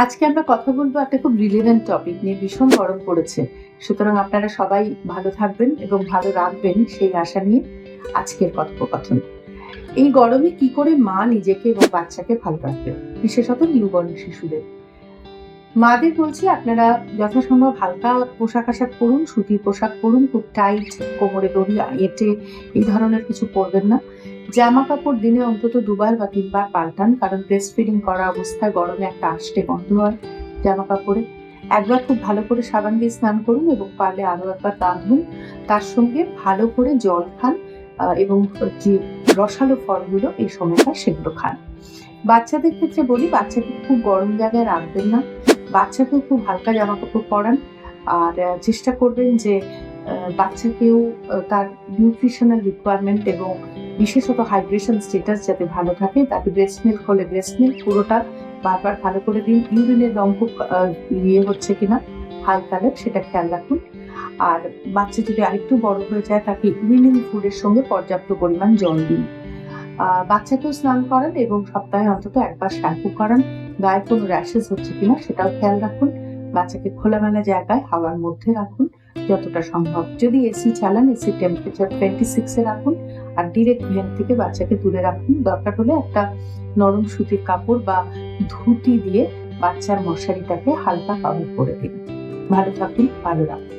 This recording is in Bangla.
আজকে আমরা কথা বলবো একটা খুব রিলেভেন্ট টপিক নিয়ে। ভীষণ গরম পড়েছে, সুতরাং আপনারা সবাই ভালো থাকবেন এবং ভালো রাখবেন সেই আশা নিয়ে আজকের কথোপকথন। এই গরমে কি করে মা নিজেকে এবং বাচ্চাকে ভালো রাখবেন, বিশেষত নিউবর্ন শিশুদের। মাদের বলছি, আপনারা যথাসম্ভব হালকা পোশাক আশাক পরুন, সুতির পোশাক পরুন, খুব টাইট কোমরে দড়ি এঁটে এই ধরনের কিছু পরবেন না। জামা কাপড় দিনে অন্তত 2বার বা 3বার পাল্টান, কারণ ব্রেস্ট ফিডিং করা অবস্থায় গরমে একটা আষ্টে গন্ধ হয় জামা কাপড়ে। একবার খুব ভালো করে সাবান দিয়ে স্নান করুন এবং পারলে আরো একবার গা ধুন। তার সঙ্গে ভালো করে জল খান এবং যে রসালো ফলগুলো এই সময়টা সেগুলো খান। বাচ্চাদের ক্ষেত্রে বলি, বাচ্চাকে খুব গরম জায়গায় রাখবেন না, বাচ্চাকেও খুব হালকা জামা কাপড় পরান। আর চেষ্টা করবেন যে বাচ্চাকেও তার নিউট্রিশনাল রিকোয়ারমেন্ট এবং বিশেষত হাইড্রেশন স্ট্যাটাস যাতে ভালো থাকে। তাকে ব্রেস্ট মিল্ক হলে ব্রেস্ট মিল্ক পুরোটা বারবার ভালো করে দিন। ইউরিনের রং খুব হচ্ছে কিনা, হাই কালার, সেটা খেয়াল রাখুন। আর বাচ্চা যদি আরেকটু বড় হয়ে যায়, তাকে ইভিনিং ফুডের সঙ্গে পর্যাপ্ত পরিমাণ জল দিন। বাচ্চাকেও স্নান করান এবং সপ্তাহে অন্তত একবার শ্যাম্পু করান। গায়ে কোনো র্যাশেস হচ্ছে কিনা সেটাও খেয়াল রাখুন। বাচ্চাকে খোলামেলা জায়গায় হাওয়ার মধ্যে রাখুন যতটা সম্ভব। যদি এসি চালান, এসি টেম্পারেচার 26-এ রাখুন। আর ডিরেক্ট ভেন্ট থেকে বাচ্চাকে দূরে রাখুন। দরকার হলে একটা নরম সুতির কাপড় বা ধুতি দিয়ে বাচ্চার মশারিটাকে হালকা কভার করে দিন। ভালো থাকুন, ভালো রাখুন।